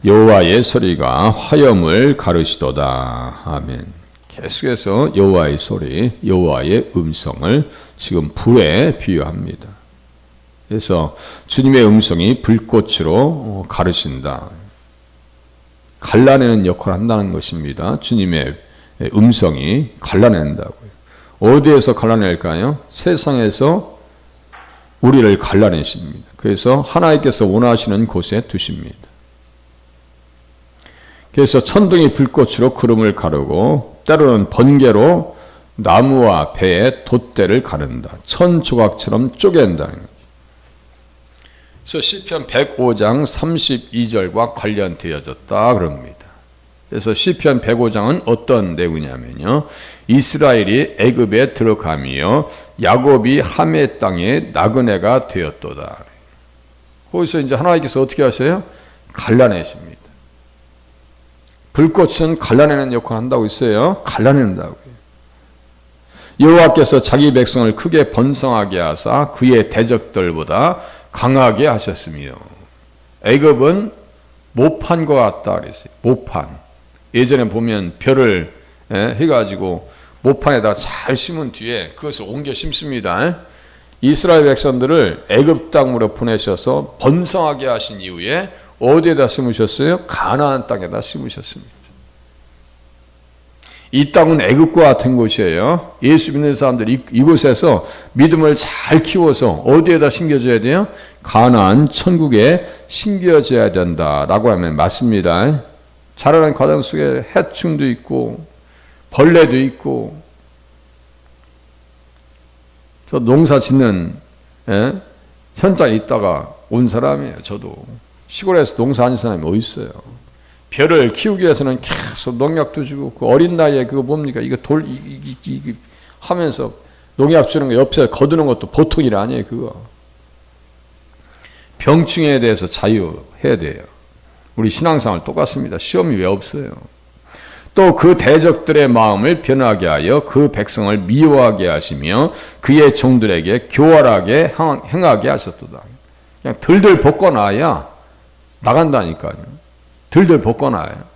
여호와의 소리가 화염을 가르시도다. 아멘. 계속해서 여호와의 소리, 여호와의 음성을 지금 불에 비유합니다. 그래서 주님의 음성이 불꽃으로 가르신다. 갈라내는 역할을 한다는 것입니다. 주님의 음성이 갈라낸다고요. 어디에서 갈라낼까요? 세상에서 우리를 갈라내십니다. 그래서 하나님께서 원하시는 곳에 두십니다. 그래서 천둥이 불꽃으로 구름을 가르고 때로는 번개로 나무와 배의 돛대를 가른다. 천 조각처럼 쪼갠다는 거죠. 그래서 시편 105장 32절과 관련되어졌다 그럽니다. 그래서 시편 105장은 어떤 내용이냐면요. 이스라엘이 애굽에 들어가며 야곱이 함의 땅에 나그네가 되었도다. 거기서 이제 하나님께서 어떻게 하세요? 갈라내십니다. 불꽃은 갈라내는 역할을 한다고 있어요. 갈라낸다고요. 여호와께서 자기 백성을 크게 번성하게 하사 그의 대적들보다 강하게 하셨으며 애굽은 모판과 같다 그랬어요. 모판. 예전에 보면 벼를 해가지고 모판에다 잘 심은 뒤에 그것을 옮겨 심습니다. 이스라엘 백성들을 애굽 땅으로 보내셔서 번성하게 하신 이후에 어디에다 심으셨어요? 가나안 땅에다 심으셨습니다. 이 땅은 애굽과 같은 곳이에요. 예수 믿는 사람들이 이곳에서 믿음을 잘 키워서 어디에다 심겨줘야 돼요? 가나안 천국에 심겨져야 된다라고 하면 맞습니다. 자라는 과정 속에 해충도 있고 벌레도 있고. 저 농사 짓는 현장에 있다가 온 사람이에요. 저도 시골에서 농사하는 사람이 어디 있어요? 벼를 키우기 위해서는 계속 농약도 주고 그 어린 나이에 그거 뭡니까? 이거 하면서 농약 주는 거 옆에서 거두는 것도 보통 일 아니에요. 그거 병충해에 대해서 자유해야 돼요. 우리 신앙생활 똑같습니다. 시험이 왜 없어요? 또 그 대적들의 마음을 변하게 하여 그 백성을 미워하게 하시며 그의 종들에게 교활하게 행하게 하셨도다. 그냥 들들 벗겨놔야 나간다니까요. 들들 벗겨놔요.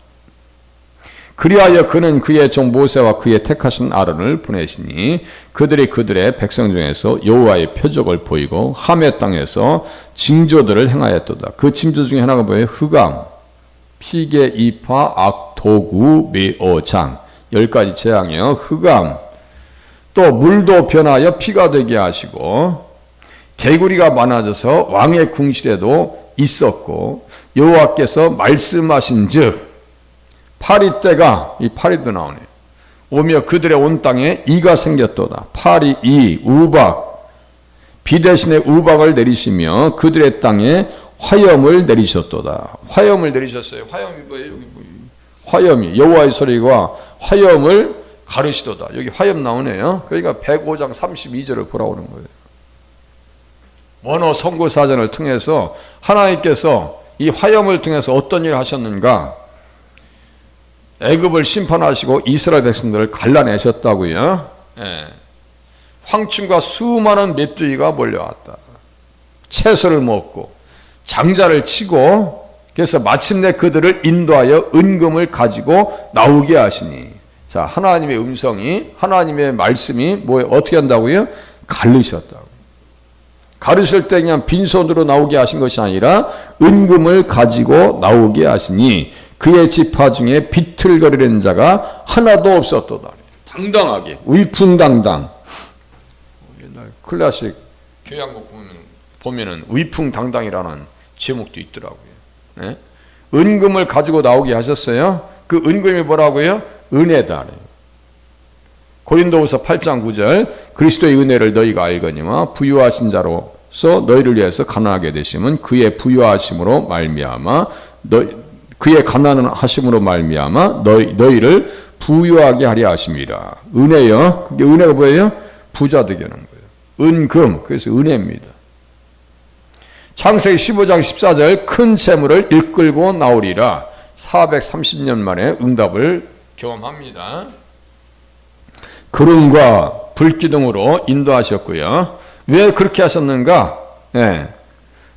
그리하여 그는 그의 종 모세와 그의 택하신 아론을 보내시니 그들이 그들의 백성 중에서 여호와의 표적을 보이고 함의 땅에서 징조들을 행하였도다. 그 징조 중에 하나가 뭐예요? 흑암, 피계, 이파, 악도구, 미오장 10가지 재앙이요. 흑암, 또 물도 변하여 피가 되게 하시고 개구리가 많아져서 왕의 궁실에도 있었고 여호와께서 말씀하신즉 파리떼가 이 파리도 나오네요. 오며 그들의 온 땅에 이가 생겼도다. 파리, 이, 우박, 비 대신에 우박을 내리시며 그들의 땅에 화염을 내리셨도다. 화염을 내리셨어요. 화염이 뭐예요? 여기 뭐 화염이 여호와의 소리가 화염을 가르시도다. 여기 화염 나오네요. 그러니까 105장 32절을 보라고 하는 거예요. 원어 선고사전을 통해서 하나님께서 이 화염을 통해서 어떤 일을 하셨는가? 애굽을 심판하시고 이스라엘 백성들을 갈라내셨다고요. 예. 황충과 수많은 메뚜기가 몰려왔다. 채소를 먹고 장자를 치고 그래서 마침내 그들을 인도하여 은금을 가지고 나오게 하시니. 자, 하나님의 음성이 하나님의 말씀이 뭐에 어떻게 한다고요? 가르셨다고. 가르실 때 그냥 빈손으로 나오게 하신 것이 아니라 은금을 가지고 나오게 하시니 그의 지파 중에 비틀거리는 자가 하나도 없었도다. 당당하게 위풍당당. 옛날 클래식 교향곡 보면은 위풍당당이라는 제목도 있더라고요. 네? 은금을 가지고 나오게 하셨어요. 그 은금이 뭐라고요? 은혜다. 고린도후서 8장 9절 그리스도의 은혜를 너희가 알거니와 부유하신 자로서 너희를 위해서 가난하게 되심은 그의 부유하심으로 말미암아 그의 가난하심으로 말미암아 너희를 부유하게 하려 하심이라. 은혜요. 그게 은혜가 뭐예요? 부자 되게 하는 거예요. 은금. 그래서 은혜입니다. 창세기 15장 14절 큰 재물을 이끌고 나오리라. 430년 만에 응답을 경험합니다. 구름과 불기둥으로 인도하셨고요. 왜 그렇게 하셨는가? 네.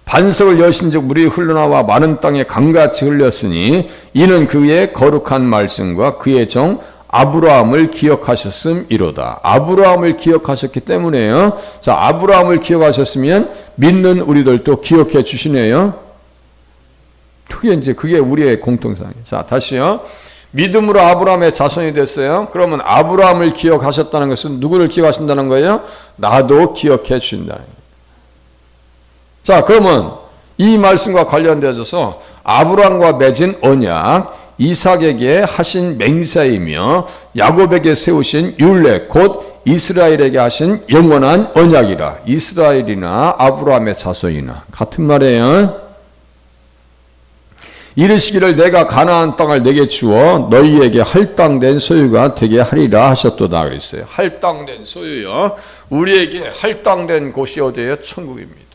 반석을 여신즉 물이 흘러나와 많은 땅에 강같이 흘렸으니 이는 그의 거룩한 말씀과 그의 정 아브라함을 기억하셨음이로다. 아브라함을 기억하셨기 때문에요. 자, 아브라함을 기억하셨으면 믿는 우리들도 기억해 주시네요. 그게 우리의 공통상이에요. 자, 다시요. 믿음으로 아브라함의 자손이 됐어요. 그러면 아브라함을 기억하셨다는 것은 누구를 기억하신다는 거예요? 나도 기억해 주신다는 거예요. 자, 그러면 이 말씀과 관련되어서 아브라함과 맺은 언약, 이삭에게 하신 맹세이며 야곱에게 세우신 율례 곧 이스라엘에게 하신 영원한 언약이라. 이스라엘이나 아브라함의 자손이나 같은 말이에요. 이르시기를 내가 가나안 땅을 내게 주어 너희에게 할당된 소유가 되게 하리라 하셨도다 그랬어요. 할당된 소유요. 우리에게 할당된 곳이 어디예요? 천국입니다.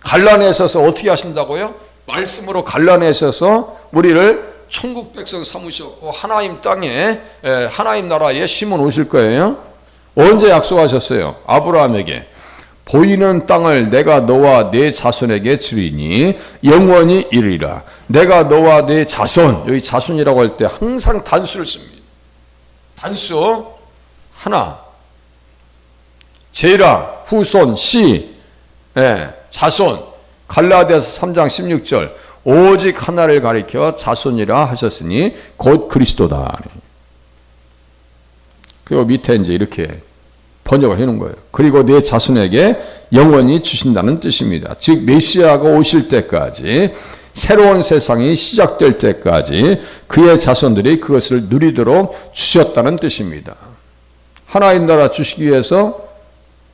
갈라내셔서 어떻게 하신다고요? 말씀으로 갈라내셔서 우리를 천국 백성 삼으셨고 하나님 땅에 하나님 나라에 심어 놓으실 거예요. 언제 약속하셨어요? 아브라함에게 보이는 땅을 내가 너와 네 자손에게 주리니 영원히 이르리라. 내가 너와 네 자손, 여기 자손이라고 할 때 항상 단수를 씁니다. 단수 하나, 제라, 후손, 씨, 자손. 갈라디아서 3장 16절 오직 하나를 가리켜 자손이라 하셨으니 곧 그리스도다. 그리고 밑에 이제 이렇게 번역을 해놓은 거예요. 그리고 내 자손에게 영원히 주신다는 뜻입니다. 즉 메시아가 오실 때까지 새로운 세상이 시작될 때까지 그의 자손들이 그것을 누리도록 주셨다는 뜻입니다. 하나님 나라 주시기 위해서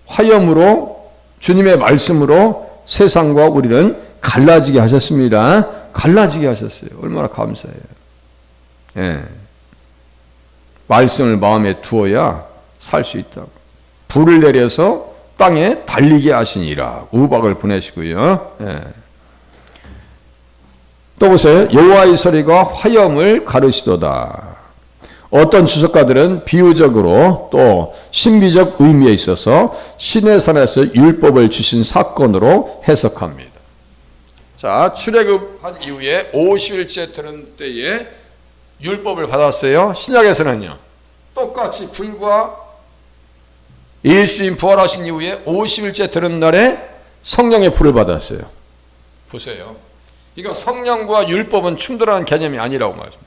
화염으로 주님의 말씀으로 세상과 우리는 갈라지게 하셨습니다. 갈라지게 하셨어요. 얼마나 감사해요. 예. 말씀을 마음에 두어야 살 수 있다고. 불을 내려서 땅에 달리게 하시니라. 우박을 보내시고요. 예. 또 보세요. 여호와의 소리가 화염을 가르시도다. 어떤 주석가들은 비유적으로 또 신비적 의미에 있어서 시내산에서 율법을 주신 사건으로 해석합니다. 자, 출애굽한 이후에 50일째 되는 때에 율법을 받았어요. 신약에서는요. 똑같이 불과 예수님 부활하신 이후에 50일째 되는 날에 성령의 불을 받았어요. 보세요. 그러니까 성령과 율법은 충돌하는 개념이 아니라고 말합니다.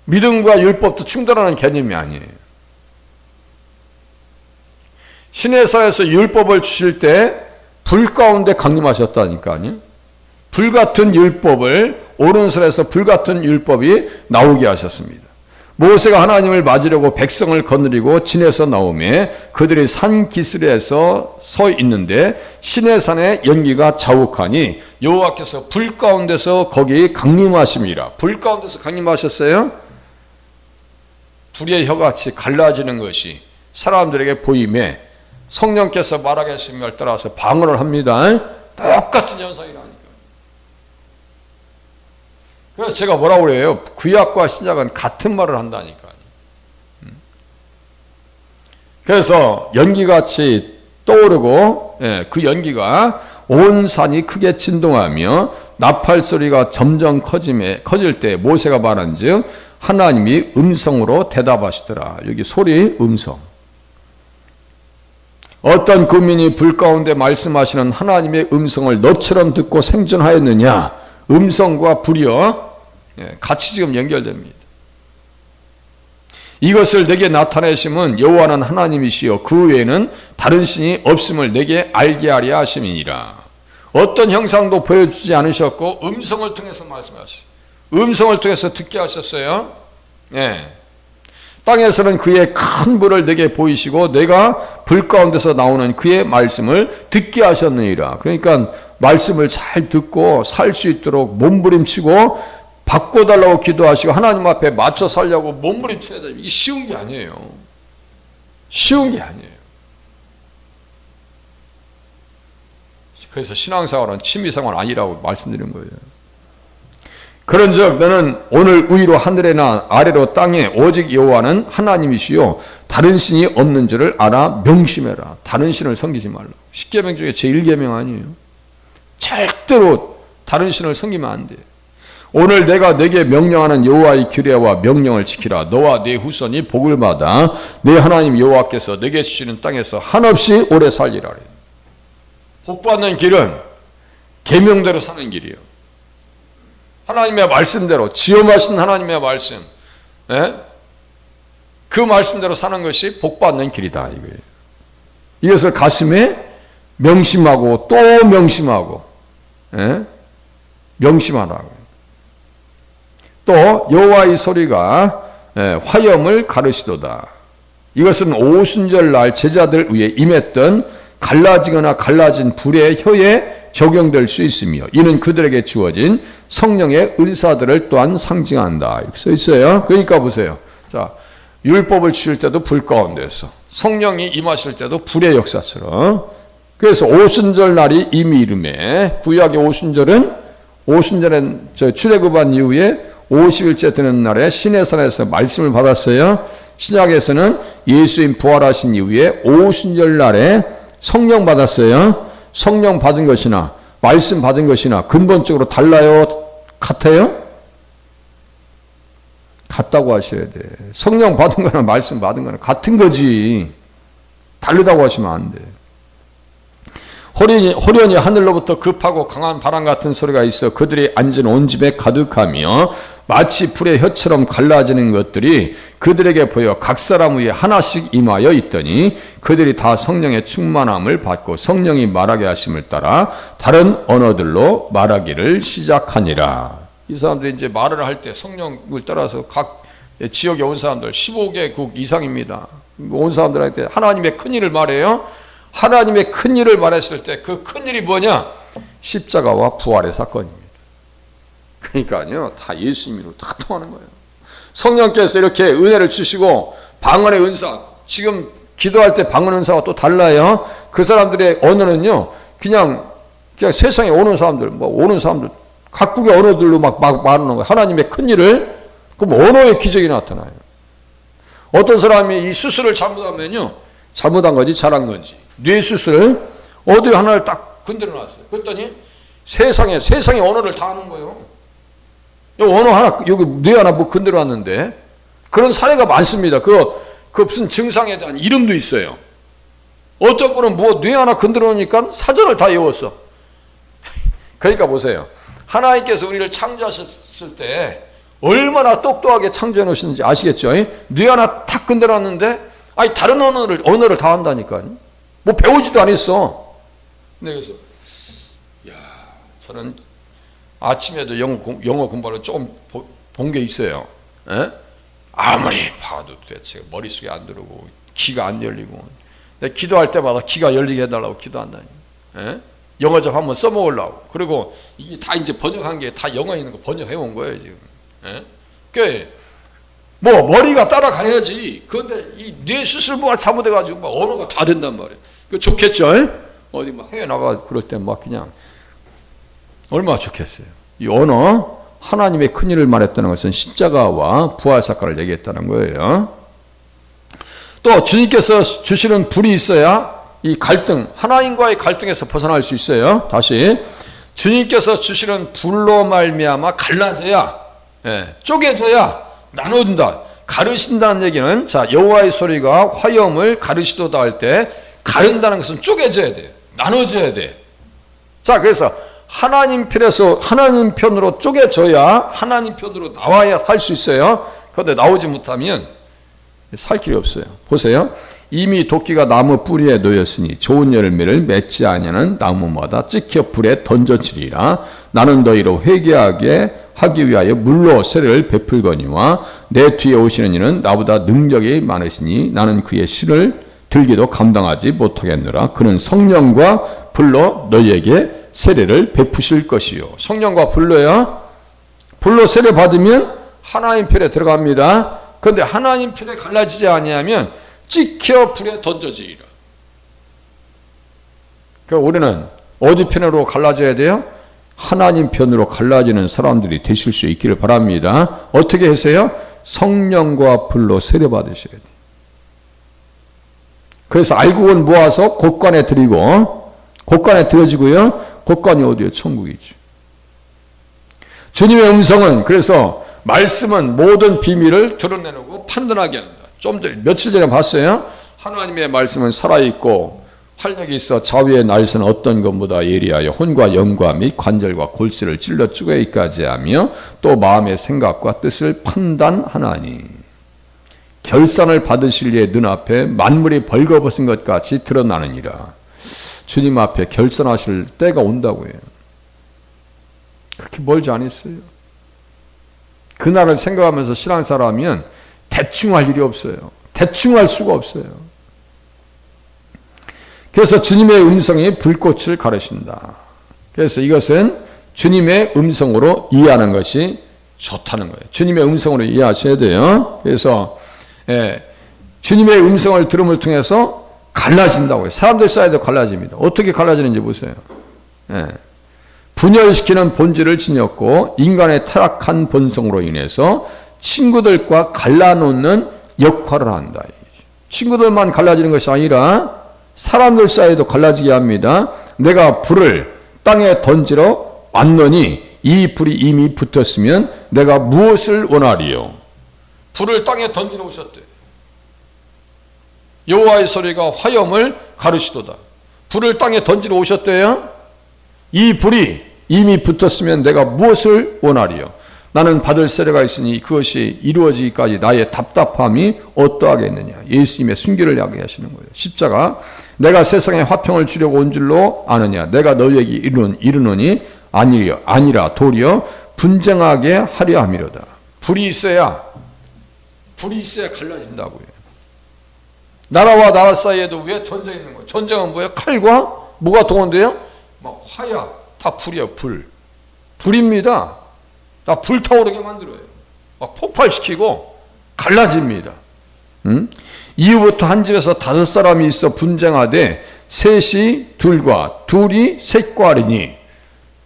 믿음과 율법도 충돌하는 개념이 아니에요. 시내사에서 율법을 주실 때 불 가운데 강림하셨다니까요. 불같은 율법을 오른손에서 불같은 율법이 나오게 하셨습니다. 모세가 하나님을 맞으려고 백성을 거느리고 진에서 나오매 그들이 산 기슭에서 서 있는데 시내산의 연기가 자욱하니 여호와께서 불 가운데서 거기 강림하심이라. 불 가운데서 강림하셨어요. 불의 혀같이 갈라지는 것이 사람들에게 보임에 성령께서 말하겠음을 따라서 방언을 합니다. 똑같은 현상이라니까. 그래서 제가 뭐라고 그래요? 구약과 신약은 같은 말을 한다니까. 그래서 연기같이 떠오르고 그 연기가 온 산이 크게 진동하며 나팔 소리가 점점 커질 때 모세가 말한즉 하나님이 음성으로 대답하시더라. 여기 소리 음성. 어떤 국민이 불 가운데 말씀하시는 하나님의 음성을 너처럼 듣고 생존하였느냐? 음성과 불이요 같이 지금 연결됩니다. 이것을 내게 나타내심은 여호와는 하나님이시요 그 외에는 다른 신이 없음을 내게 알게 하려 하심이니라. 어떤 형상도 보여주지 않으셨고 음성을 통해서 말씀하셨어요. 음성을 통해서 듣게 하셨어요. 땅에서는 그의 큰 불을 내게 보이시고 내가 불 가운데서 나오는 그의 말씀을 듣게 하셨느니라. 그러니까 말씀을 잘 듣고 살 수 있도록 몸부림치고 바꿔달라고 기도하시고 하나님 앞에 맞춰 살려고 몸부림쳐야 돼요. 이게 쉬운 게 아니에요. 쉬운 게 아니에요. 그래서 신앙생활은 취미생활 아니라고 말씀드린 거예요. 그런즉 너는 오늘 위로 하늘에나 아래로 땅에 오직 여호와는 하나님이시요 다른 신이 없는 줄을 알아 명심해라. 다른 신을 섬기지 말라. 10계명 중에 제1계명 아니에요. 절대로 다른 신을 섬기면 안 돼. 오늘 내가 네게 명령하는 여호와의 규례와 명령을 지키라. 너와 네 후손이 복을 받아 네 하나님 여호와께서 네게 주시는 땅에서 한없이 오래 살리라. 복받는 길은 계명대로 사는 길이에요. 하나님의 말씀대로, 지엄하신 하나님의 말씀, 그 말씀대로 사는 것이 복받는 길이다 이거예요. 이것을 가슴에 명심하고 또 명심하고, 명심하라고. 또 여호와의 소리가 화염을 가르시도다. 이것은 오순절날 제자들 위에 임했던 갈라지거나 갈라진 불의 혀에 적용될 수 있으며 이는 그들에게 주어진 성령의 은사들을 또한 상징한다. 이렇게 써 있어요. 그러니까 보세요. 자, 율법을 지을 때도 불 가운데서 성령이 임하실 때도 불의 역사처럼. 그래서 오순절 날이 이미 이름에 구약의 오순절은 출애굽한 이후에 50일째 되는 날에 시내산에서 말씀을 받았어요. 신약에서는 예수님 부활하신 이후에 오순절 날에 성령 받았어요. 성령 받은 것이나 말씀 받은 것이나 근본적으로 달라요? 같아요? 같다고 하셔야 돼. 성령 받은 거나 말씀 받은 거나 같은 거지. 다르다고 하시면 안 돼. 호련히 하늘로부터 급하고 강한 바람 같은 소리가 있어 그들이 앉은 온 집에 가득하며 마치 불의 혀처럼 갈라지는 것들이 그들에게 보여 각 사람 위에 하나씩 임하여 있더니 그들이 다 성령의 충만함을 받고 성령이 말하게 하심을 따라 다른 언어들로 말하기를 시작하니라. 이 사람들이 이제 말을 할 때 성령을 따라서 각 지역에 온 사람들 15개국 이상입니다. 온 사람들한테 하나님의 큰일을 말해요. 하나님의 큰일을 말했을 때 그 큰일이 뭐냐? 십자가와 부활의 사건입니다. 그러니까요, 다 예수님으로 다 통하는 거예요. 성령께서 이렇게 은혜를 주시고 방언의 은사, 지금 기도할 때 방언 은사가 또 달라요. 그 사람들의 언어는요, 그냥 세상에 오는 사람들, 각국의 언어들로 막 말하는 거예요. 하나님의 큰일을. 그럼 언어의 기적이 나타나요. 어떤 사람이 이 수술을 잘못하면요, 잘못한 건지 잘한 건지 뇌 수술을 어디 하나를 딱 건드려 놨어요. 그랬더니 세상의 언어를 다 하는 거예요. 언어 하나, 여기 뇌 하나 뭐 건드려 놨는데 그런 사례가 많습니다. 그 무슨 증상에 대한 이름도 있어요. 어떤 분은 뭐 뇌 하나 건드려 놓으니까 사전을 다 외웠어. 그러니까 보세요. 하나님께서 우리를 창조하셨을 때 얼마나 똑똑하게 창조해 놓으시는지 아시겠죠? 뇌 하나 탁 건드려 놨는데 아니 다른 언어를 다 한다니까요. 뭐 배우지도 않았어. 근데 그래서 저는 아침에도 영어 공부를 조금 본 게 있어요. 아무리 봐도 대체 머릿속에 안 들어오고 귀가 안 열리고 내가 기도할 때마다 귀가 열리게 해달라고 기도한다니. 영어적 한번 써먹으려고. 그리고 이게 다 이제 번역한 게 다 영어에 있는 거 번역해 온 거예요 지금. 그러니까 뭐 머리가 따라가야지. 그런데 이 뇌 수술부가 잘못해가지고 막 언어가 다 된단 말이에요. 그 좋겠죠? 어디 막 해외 나가 그럴 때 막 그냥 얼마나 좋겠어요. 이 언어 하나님의 큰 일을 말했다는 것은 십자가와 부활 사건을 얘기했다는 거예요. 또 주님께서 주시는 불이 있어야 이 갈등, 하나님과의 갈등에서 벗어날 수 있어요. 다시 주님께서 주시는 불로 말미암아 갈라져야, 쪼개져야 나눠준다. 가르신다는 얘기는 자 여호와의 소리가 화염을 가르시도다 할 때 가른다는 것은 쪼개져야 돼. 나눠져야 돼. 자 그래서 하나님 편으로 쪼개져야 하나님 편으로 나와야 살 수 있어요. 그런데 나오지 못하면 살 길이 없어요. 보세요. 이미 도끼가 나무 뿌리에 놓였으니 좋은 열매를 맺지 아니하는 나무마다 찍혀 불에 던져지리라. 나는 너희로 회개하게 하기 위하여 물로 세례를 베풀거니와 내 뒤에 오시는 이는 나보다 능력이 많으시니 나는 그의 실을 들기도 감당하지 못하겠노라. 그는 성령과 불로 너희에게 세례를 베푸실 것이요. 성령과 불로요. 불로 세례 받으면 하나님 편에 들어갑니다. 그런데 하나님 편에 갈라지지 아니하면 찍혀 불에 던져지리라. 그러니까 우리는 어디 편으로 갈라져야 돼요? 하나님 편으로 갈라지는 사람들이 되실 수 있기를 바랍니다. 어떻게 하세요? 성령과 불로 세례받으셔야 돼요. 그래서 알곡은 모아서 곳간에 드리고, 곳간에 드려지고요. 곳간이 어디예요? 천국이죠. 주님의 음성은, 그래서 말씀은 모든 비밀을 드러내놓고 판단하게 한다. 좀 전에, 며칠 전에 봤어요. 하나님의 말씀은 살아있고 활력이 있어 자위의 날선 어떤 것보다 예리하여 혼과 영과 및 관절과 골수를 찔러 쪼개기까지 하며 또 마음의 생각과 뜻을 판단하나니 결산을 받으실 이의 눈앞에 만물이 벌거벗은 것 같이 드러나느니라. 주님 앞에 결산하실 때가 온다고 해요. 그렇게 멀지 않았어요. 그날을 생각하면서 신앙생활하면 대충 할 일이 없어요. 대충 할 수가 없어요. 그래서 주님의 음성이 불꽃을 가르친다. 그래서 이것은 주님의 음성으로 이해하는 것이 좋다는 거예요. 주님의 음성으로 이해하셔야 돼요. 그래서 주님의 음성을 들음을 통해서 갈라진다고요. 사람들 사이도 갈라집니다. 어떻게 갈라지는지 보세요. 분열시키는 본질을 지녔고 인간의 타락한 본성으로 인해서 친구들과 갈라놓는 역할을 한다. 친구들만 갈라지는 것이 아니라 사람들 사이도 갈라지게 합니다. 내가 불을 땅에 던지러 왔노니 이 불이 이미 붙었으면 내가 무엇을 원하리요? 불을 땅에 던지러 오셨대. 여호와의 소리가 화염을 가르치도다. 불을 땅에 던지러 오셨대요. 이 불이 이미 붙었으면 내가 무엇을 원하리요? 나는 받을 세례가 있으니 그것이 이루어지기까지 나의 답답함이 어떠하겠느냐. 예수님의 순교를 이야기하시는 거예요. 십자가. 내가 세상에 화평을 주려고 온 줄로 아느냐. 내가 너희에게 이르노니 아니라 도리어 분쟁하게 하려 함이로다. 불이 있어야 갈라진다고요. 나라와 나라 사이에도 왜 전쟁이 있는 거예요? 전쟁은 뭐예요? 칼과 뭐가 동원돼요? 막 화야. 다 불이에요. 불입니다. 다 불타오르게 만들어요. 막 폭발시키고 갈라집니다. 이후부터 한 집에서 5사람이 있어 분쟁하되 셋이 둘이 셋과 하리니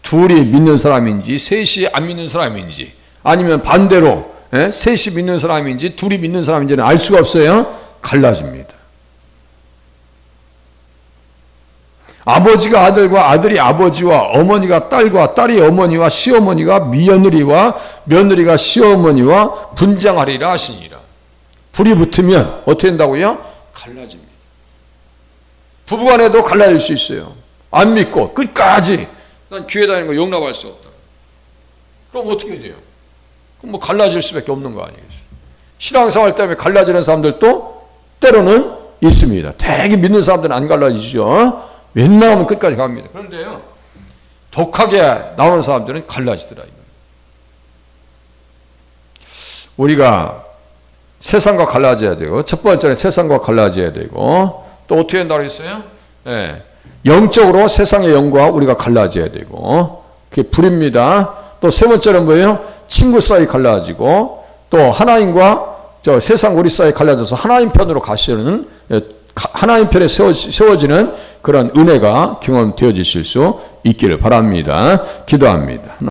둘이 믿는 사람인지 셋이 안 믿는 사람인지 아니면 반대로 셋이 믿는 사람인지 둘이 믿는 사람인지는 알 수가 없어요. 갈라집니다. 아버지가 아들과 아들이 아버지와 어머니가 딸과 딸이 어머니와 시어머니가 며느리와 며느리가 시어머니와 분쟁하리라 하시니라. 불이 붙으면 어떻게 된다고요? 갈라집니다. 부부간에도 갈라질 수 있어요. 안 믿고 끝까지 난 교회 다니는 거 용납할 수 없다. 그럼 어떻게 돼요? 그럼 뭐 갈라질 수밖에 없는 거 아니겠어요? 신앙생활 때문에 갈라지는 사람들도 때로는 있습니다. 되게 믿는 사람들은 안 갈라지죠. 웬만하면 끝까지 갑니다. 그런데요, 독하게 나오는 사람들은 갈라지더라. 우리가 세상과 갈라져야 되고, 첫 번째는 세상과 갈라져야 되고, 또 어떻게 된다고 했어요? 영적으로 세상의 영과 우리가 갈라져야 되고, 그게 불입니다. 또 세 번째는 뭐예요? 친구 사이 갈라지고, 또 하나님과 세상 우리 사이 갈라져서 하나님 편으로 가시는, 하나님 편에 세워지는 그런 은혜가 경험되어지실 수 있기를 바랍니다. 기도합니다.